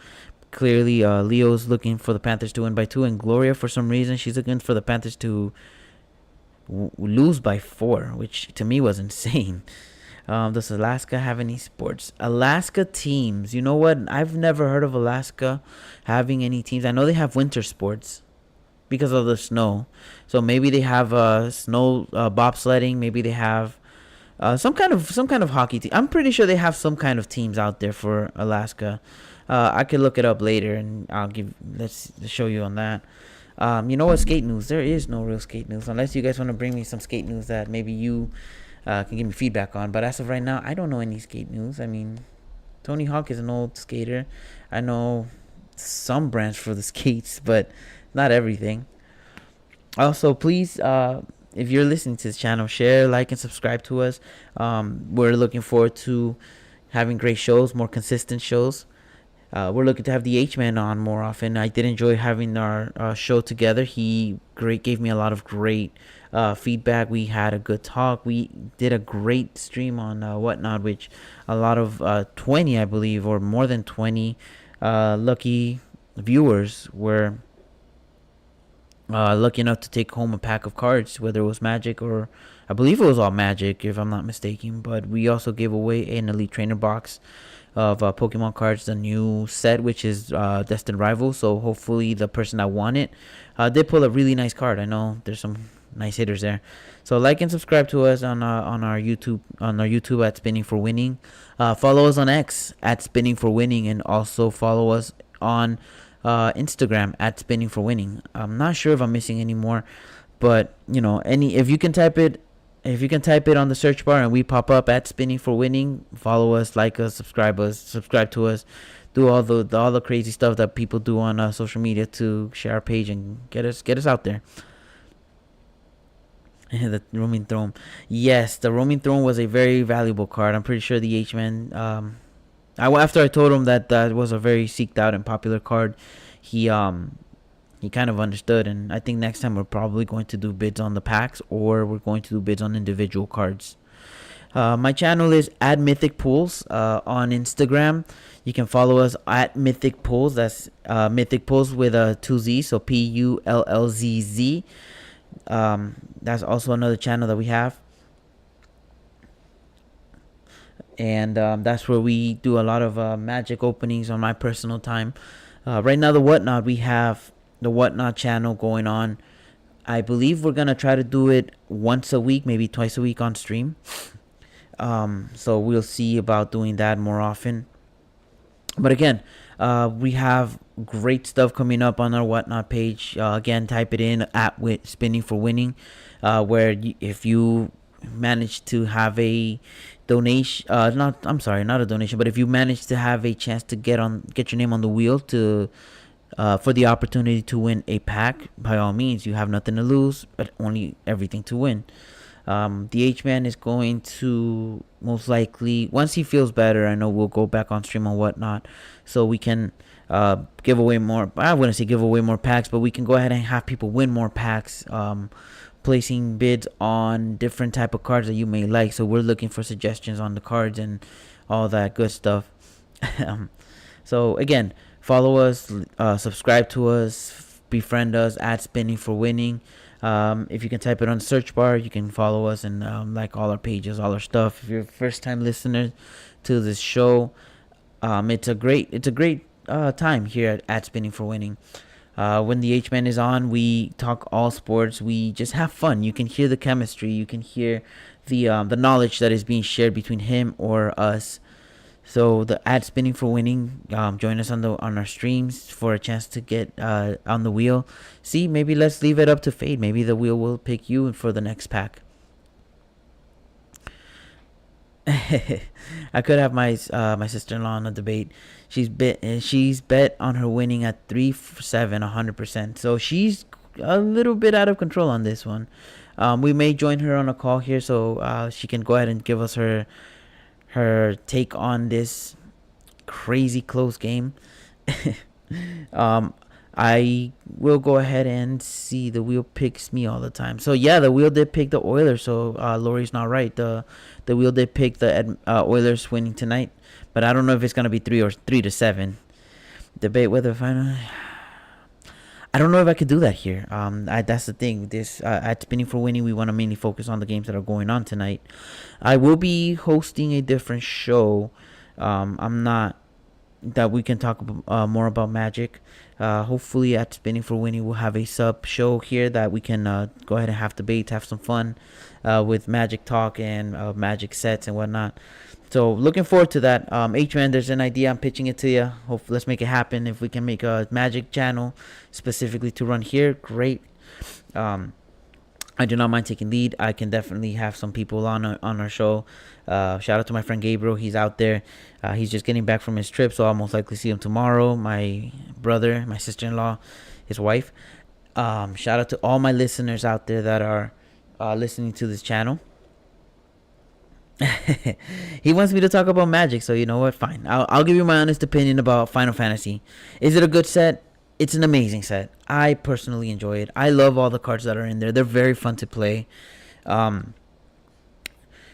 Clearly, Leo's looking for the Panthers to win by 2, and Gloria, for some reason, she's looking for the Panthers to lose by 4, which to me was insane. Does Alaska have any sports? Alaska teams. You know what? I've never heard of Alaska having any teams. I know they have winter sports because of the snow. So maybe they have snow bobsledding. Maybe they have some kind of hockey team. I'm pretty sure they have some kind of teams out there for Alaska. I could look it up later and let's show you on that. You know what? Skate news. There is no real skate news unless you guys want to bring me some skate news that maybe you can give me feedback on. But as of right now, I don't know any skate news. I mean, Tony Hawk is an old skater. I know some brands for the skates, but not everything. Also, please, if you're listening to this channel, share, like, and subscribe to us. We're looking forward to having great shows, more consistent shows. We're looking to have the H-Man on more often. I did enjoy having our show together. He gave me a lot of great feedback. We had a good talk. We did a great stream on Whatnot, which a lot of 20, I believe, or more than 20 lucky viewers were lucky enough to take home a pack of cards, whether it was Magic or I believe it was all Magic, if I'm not mistaken. But we also gave away an Elite Trainer box of Pokemon cards, the new set, which is Destined Rival. So hopefully the person that won it did pull a really nice card. I know there's some nice hitters there. So like and subscribe to us on our YouTube at Spinning for Winning. Follow us on X at Spinning for Winning, and also follow us on Instagram at Spinning for Winning. I'm not sure if I'm missing any more, but you know, if you can type it on the search bar and we pop up at Spinning for Winning, follow us, like us, subscribe to us, do all the crazy stuff that people do on social media to share our page and get us out there. The Roaming Throne. Yes, the Roaming Throne was a very valuable card. I'm pretty sure the H-Man, after I told him that was a very seeked out and popular card, he he kind of understood. And I think next time we're probably going to do bids on the packs, or we're going to do bids on individual cards. My channel is at Mythic Pools on Instagram. You can follow us at Mythic Pools. That's Mythic Pools with a 2Z, so PULLZZ. That's also another channel that we have. And that's where we do a lot of magic openings on my personal time. Right now, the Whatnot, we have the Whatnot channel going on. I believe we're going to try to do it once a week, maybe twice a week on stream. So we'll see about doing that more often. But again, we have great stuff coming up on our Whatnot page. Again, type it in at Spinning for Winning, where if you manage to have a donation, not a donation, but if you manage to have a chance to get your name on the wheel to for the opportunity to win a pack, by all means, you have nothing to lose, but only everything to win. The H-Man is going to most likely, once he feels better, I know we'll go back on stream and whatnot, so we can give away more. I wouldn't say give away more packs, but we can go ahead and have people win more packs, placing bids on different type of cards that you may like. So we're looking for suggestions on the cards and all that good stuff. So again, follow us, subscribe to us, befriend us at Spinning for Winning. If you can type it on the search bar, you can follow us and like all our pages, all our stuff. If you're a first time listener to this show, it's a great time here at Spinning for Winning. When the H-Man is on, we talk all sports. We just have fun. You can hear the chemistry. You can hear the knowledge that is being shared between him or us. So the ad Spinning for Winning, join us on our streams for a chance to get on the wheel. See, maybe let's leave it up to fate. Maybe the wheel will pick you for the next pack. I could have my sister-in-law on a debate. She's bet on her winning at 3-7, 100%. So she's a little bit out of control on this one. We may join her on a call here, so she can go ahead and give us her take on this crazy close game. I will go ahead and see. The wheel picks me all the time. So yeah, the wheel did pick the Oilers. So Lori's not right. The wheel did pick the Oilers winning tonight, but I don't know if it's gonna be 3-7. Debate whether final. I don't know if I could do that here. That's the thing. This at Spinning for Winning, we want to mainly focus on the games that are going on tonight. I will be hosting a different show. I'm not that we can talk more about Magic. Hopefully at Spinning for Winning we'll have a sub show here that we can go ahead and have debates, have some fun with Magic talk and Magic sets and whatnot. So looking forward to that. H-Man, there's an idea. I'm pitching it to you. Hopefully, let's make it happen. If we can make a Magic channel specifically to run here, great. I do not mind taking lead. I can definitely have some people on our show. Shout out to my friend Gabriel. He's out there. He's just getting back from his trip, so I'll most likely see him tomorrow. My brother, my sister-in-law, his wife. Shout out to all my listeners out there that are listening to this channel. He wants me to talk about Magic, so you know what? Fine. I'll give you my honest opinion about Final Fantasy. Is it a good set? It's an amazing set. I personally enjoy it. I love all the cards that are in there. They're very fun to play.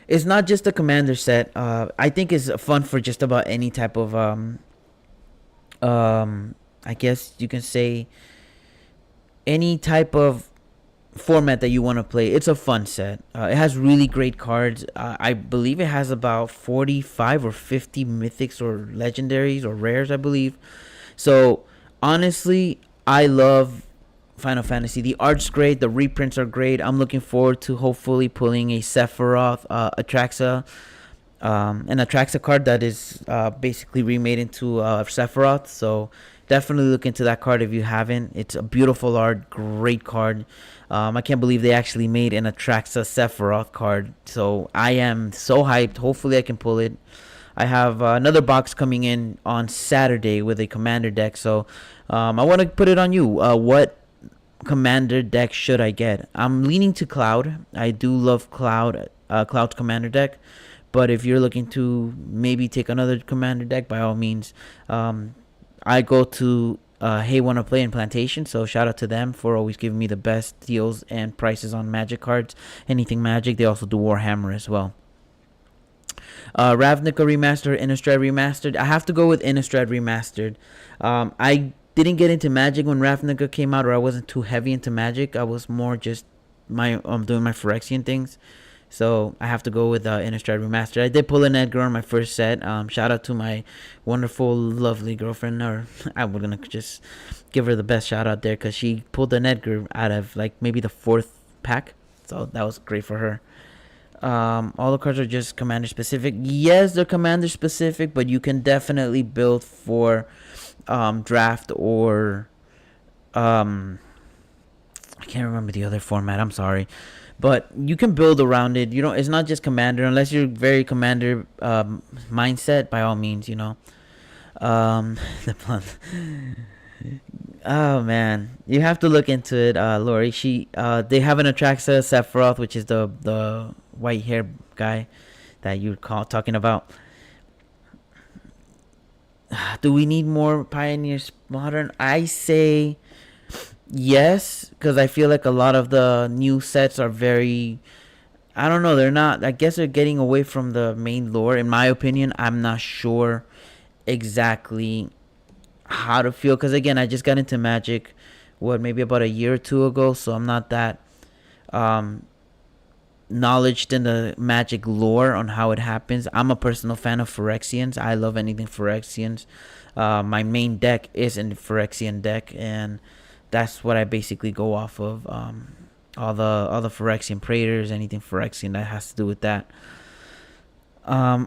It's not just a commander set. I think it's fun for just about any type of I guess you can say any type of format that you want to play. It's a fun set. It has really great cards. I believe it has about 45 or 50 mythics or legendaries or rares, I believe. So honestly, I love Final Fantasy. The art's great. The reprints are great. I'm looking forward to hopefully pulling a Sephiroth, Atraxa, an Atraxa card that is basically remade into Sephiroth. So definitely look into that card if you haven't. It's a beautiful art, great card. I can't believe they actually made an Atraxa Sephiroth card. So I am so hyped. Hopefully I can pull it. I have another box coming in on Saturday with a commander deck. So I want to put it on you. What commander deck should I get? I'm leaning to Cloud. I do love Cloud's commander deck. But if you're looking to maybe take another commander deck, by all means, I go to Hey Wanna Play and Plantation. So shout out to them for always giving me the best deals and prices on Magic cards. Anything Magic. They also do Warhammer as well. Ravnica Remastered, Innistrad Remastered. I have to go with Innistrad Remastered. I didn't get into Magic when Ravnica came out, or I wasn't too heavy into Magic. I was more just doing my Phyrexian things. So I have to go with Innistrad Remastered. I did pull an Edgar on my first set. Shout out to my wonderful, lovely girlfriend. Or I'm gonna just give her the best shout out there because she pulled an Edgar out of like maybe the fourth pack. So that was great for her. All the cards are just commander specific. Yes, they're commander specific, but you can definitely build for draft or I can't remember the other format. I'm sorry, but you can build around it. You know, it's not just commander unless you're very commander mindset. By all means, you know. The Oh man, you have to look into it, Lori. They have an Atraxa Sephiroth, which is the white hair guy that you call talking about. Do we need more Pioneers Modern? I say yes, because I feel like a lot of the new sets are very. I don't know. They're not. I guess they're getting away from the main lore. In my opinion, I'm not sure exactly how to feel because again I just got into Magic maybe about a year or two ago, so I'm not that knowledged in the Magic lore on how it happens. I'm a personal fan of Phyrexians. I love anything Phyrexians. My main deck is a Phyrexian deck, and that's what I basically go off of. All the Phyrexian Praetors, anything Phyrexian that has to do with that. I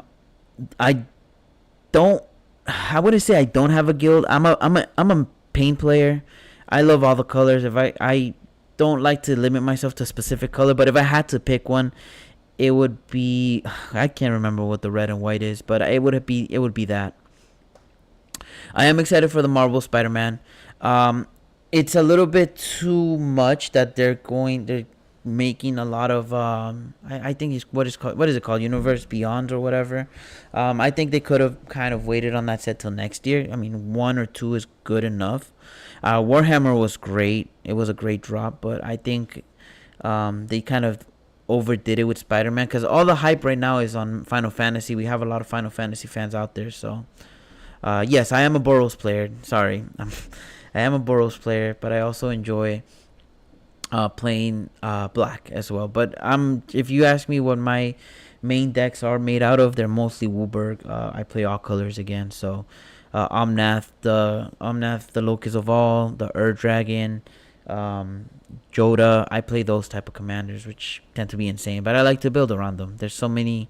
don't. I wouldn't say I don't have a guild. I'm a paint player. I love all the colors. If I don't like to limit myself to a specific color, but if I had to pick one, it would be I can't remember what the red and white is, but it would be that. I am excited for the Marvel Spider-Man. It's a little bit too much that they're making a lot of I think it's what is it called, Universe Beyond or whatever. I think they could have kind of waited on that set till next year. I mean, 1 or 2 is good enough. Warhammer was great. It was a great drop, but I think they kind of overdid it with Spider-Man because all the hype right now is on Final Fantasy. We have a lot of Final Fantasy fans out there, so yes, I am a Boros player. Sorry. I am a Boros player, but I also enjoy playing black as well. But if you ask me what my main decks are made out of, they're mostly Wooburg. I play all colors again, so Omnath, the Locust of All, the Dragon, Joda. I play those type of commanders, which tend to be insane, but I like to build around them. There's so many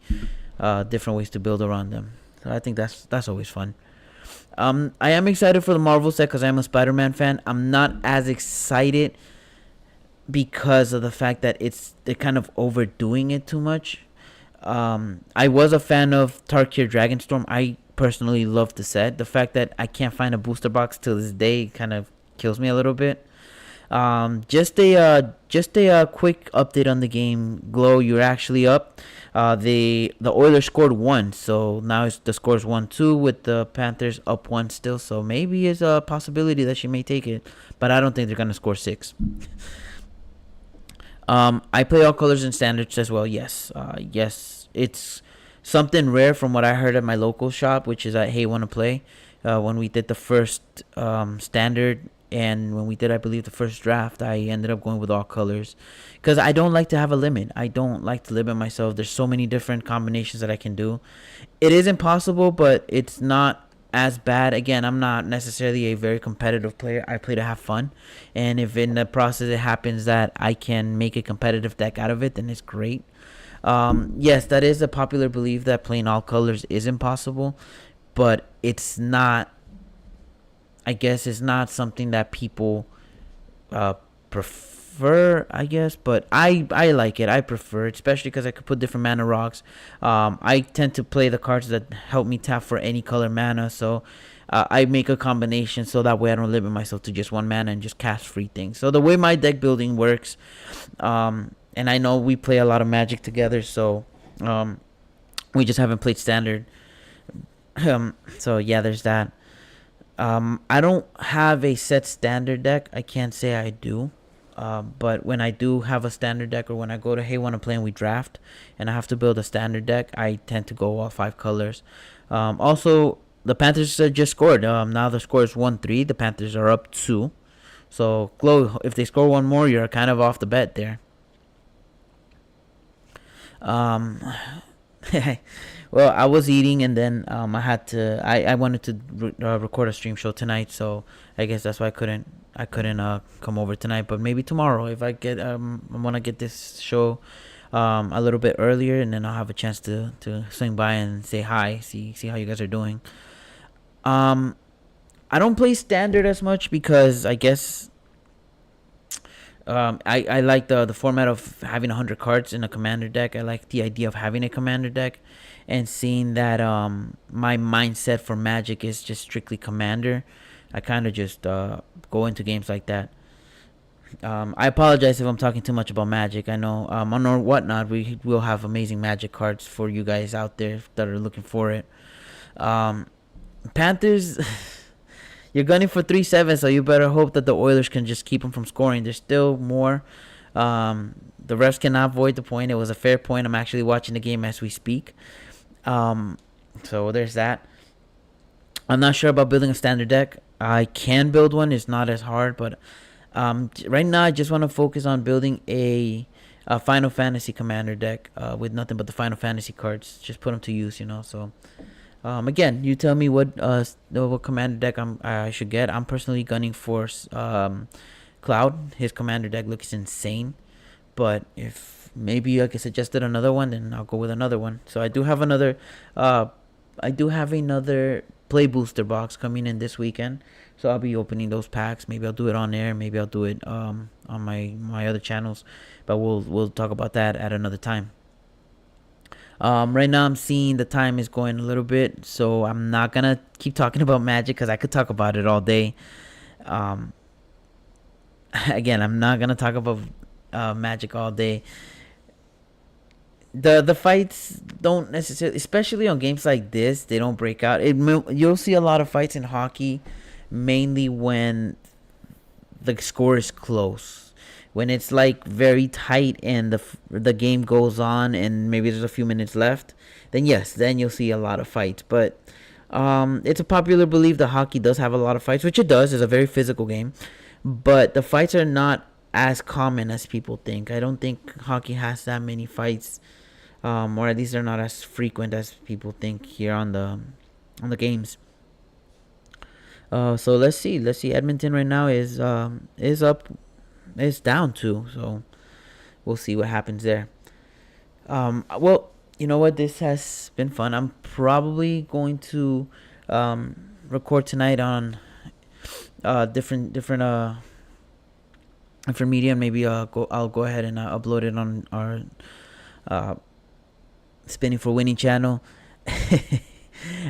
different ways to build around them, so I think that's always fun. I am excited for the Marvel set because I am a Spider-Man fan. I'm not as excited because of the fact that they're kind of overdoing it too much. I was a fan of Tarkir Dragonstorm. I personally love the set. The fact that I can't find a booster box till this day kind of kills me a little bit. Just a quick update on the game. Glow, you're actually up. The Oilers scored 1, so now the score's 1-2 with the Panthers up 1 still. So maybe it's a possibility that she may take it, but I don't think they're gonna score 6. I play all colors and standards as well. Yes, it's something rare from what I heard at my local shop, which is at Hey Wanna Play. When we did the first standard and when we did, I believe, the first draft, I ended up going with all colors because I don't like to have a limit. I don't like to limit myself. There's so many different combinations that I can do. It is impossible, but it's not as bad. Again, I'm not necessarily a very competitive player. I play to have fun, and if in the process it happens that I can make a competitive deck out of it, then it's great. Yes, that is a popular belief that playing all colors is impossible, but it's not. I guess it's not something that people prefer, I guess, but I like it. I prefer it, especially because I could put different mana rocks. I tend to play the cards that help me tap for any color mana, so I make a combination so that way I don't limit myself to just one mana and just cast free things. So the way my deck building works, and I know we play a lot of Magic together, so we just haven't played Standard. So yeah, there's that. I don't have a set standard deck. I can't say I do. But when I do have a standard deck, or when I go to hey wanna play and we draft, and I have to build a standard deck, I tend to go all 5 colors. Also, the Panthers just scored. Now the score is 1-3. The Panthers are up 2. So Glow, if they score one more, you're kind of off the bet there. Um, well, I was eating, and then I had to. I wanted to record a stream show tonight, so I guess that's why I couldn't come over tonight. But maybe tomorrow, if I get I want to get this show a little bit earlier, and then I'll have a chance to swing by and say hi, see how you guys are doing. Um, I don't play standard as much because I guess I like the format of having 100 cards in a commander deck. I like the idea of having a commander deck and seeing that my mindset for Magic is just strictly commander. I kind of just go into games like that. I apologize if I'm talking too much about Magic. I know on or whatnot we will have amazing Magic cards for you guys out there that are looking for it. Um, Panthers. You're gunning for 3-7, so you better hope that the Oilers can just keep them from scoring. There's still more. The refs cannot void the point. It was a fair point. I'm actually watching the game as we speak. So there's that. I'm not sure about building a standard deck. I can build one. It's not as hard, but right now I just want to focus on building a Final Fantasy Commander deck with nothing but the Final Fantasy cards. Just put them to use. So again, you tell me what commander deck I should get. I'm personally gunning for Cloud. His commander deck looks insane, but if maybe I could suggested another one, then I'll go with another one. So I do have another play booster box coming in this weekend, so I'll be opening those packs. Maybe I'll do it on air. Maybe I'll do it on my other channels, but we'll talk about that at another time. Right now I'm seeing the time is going a little bit, so I'm not gonna keep talking about Magic because I could talk about it all day. Um, again, I'm not gonna talk about Magic all day. The fights don't necessarily, especially on games like this, they don't break out. You'll see a lot of fights in hockey, mainly when the score is close. When it's like very tight and the game goes on and maybe there's a few minutes left, then yes, then you'll see a lot of fights. But it's a popular belief that hockey does have a lot of fights, which it does. It's a very physical game, but the fights are not as common as people think. I don't think hockey has that many fights, or at least they're not as frequent as people think here on the games. So let's see. Let's see. Edmonton right now is up. It's down too. So we'll see what happens there. Well, you know what? This has been fun. I'm probably going to record tonight on different media. Maybe I'll go ahead and upload it on our uh, Spinning for Winning channel.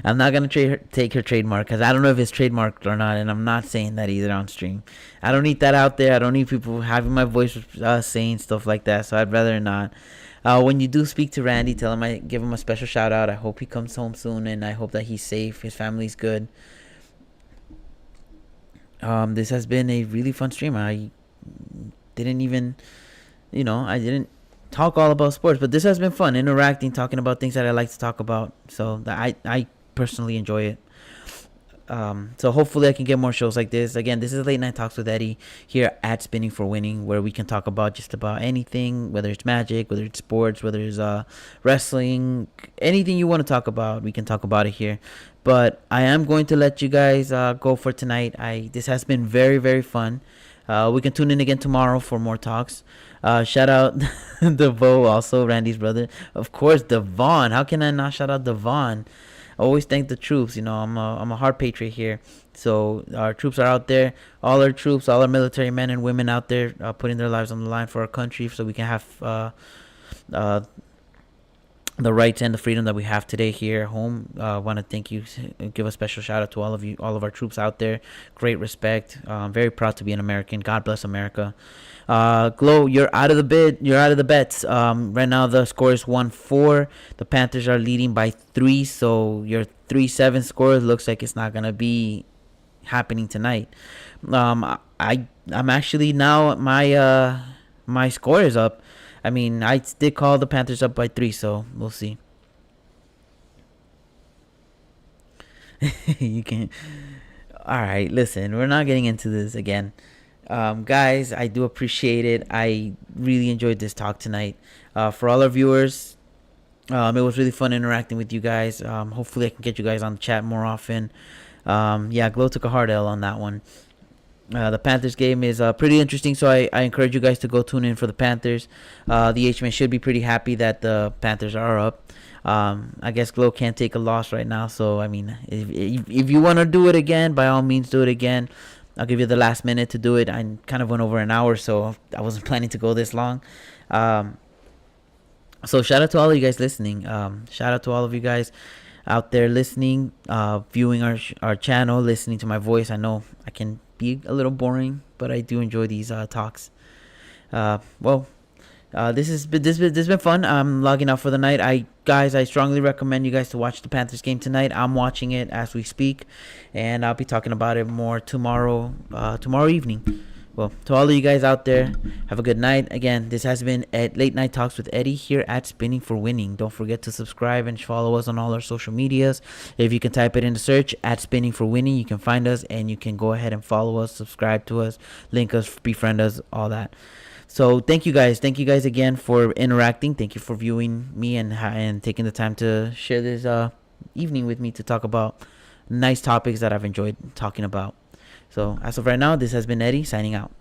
I'm not gonna take her trademark because I don't know if it's trademarked or not, and I'm not saying that either on stream. I don't need that out there. I don't need people having my voice saying stuff like that, so I'd rather not. When you do speak to Randy, tell him I give him a special shout out. I hope he comes home soon, and I hope that he's safe. His family's good. This has been a really fun stream. I didn't even, I didn't talk all about sports, but this has been fun, interacting, talking about things that I like to talk about. So I personally enjoy it. So hopefully I can get more shows like this. Again, this is Late Night Talks with Eddie here at Spinning for Winning, where we can talk about just about anything, whether it's magic, whether it's sports, whether it's wrestling, anything you want to talk about, we can talk about it here. But I am going to let you guys go for tonight. This has been very, very fun. We can tune in again tomorrow for more talks. Shout out Devo, also Randy's brother. Of course, Devon. How can I not shout out Devon? Always thank the troops. I'm a hard patriot here. So our troops are out there. All our troops, all our military men and women out there putting their lives on the line for our country so we can have the rights and the freedom that we have today here at home. I want to thank you, give a special shout out to all of you, all of our troops out there. Great respect. I'm very proud to be an American. God bless America. Glow, you're out of the bid. You're out of the bets. Right now the score is 1-4. The Panthers are leading by 3. So your 3-7 score looks like it's not gonna be happening tonight. I'm actually now my score is up. I mean, I did call the Panthers up by 3, so we'll see. You can. All right, listen, we're not getting into this again. Guys, I do appreciate it. I really enjoyed this talk tonight. For all our viewers, it was really fun interacting with you guys. Hopefully, I can get you guys on the chat more often. Yeah, Glow took a hard L on that one. The Panthers game is pretty interesting, so I encourage you guys to go tune in for the Panthers. The H-Man should be pretty happy that the Panthers are up. I guess Glow can't take a loss right now, so I mean, if you want to do it again, by all means do it again. I'll give you the last minute to do it. I kind of went over an hour, so I wasn't planning to go this long. So shout out to all of you guys listening. Shout out to all of you guys out there listening, viewing our channel, listening to my voice. I know I can be a little boring, but I do enjoy these talks. This has been fun. I'm logging out for the night. I strongly recommend you guys to watch the Panthers game tonight. I'm watching it as we speak, and I'll be talking about it more tomorrow evening. Well, to all of you guys out there, have a good night. Again, this has been Late Night Talks with Eddy here at Spinning for Winning. Don't forget to subscribe and follow us on all our social medias. If you can type it in the search at Spinning for Winning, you can find us, and you can go ahead and follow us, subscribe to us, link us, befriend us, all that. So thank you guys. Thank you guys again for interacting. Thank you for viewing me and taking the time to share this evening with me to talk about nice topics that I've enjoyed talking about. So as of right now, this has been Eddy signing out.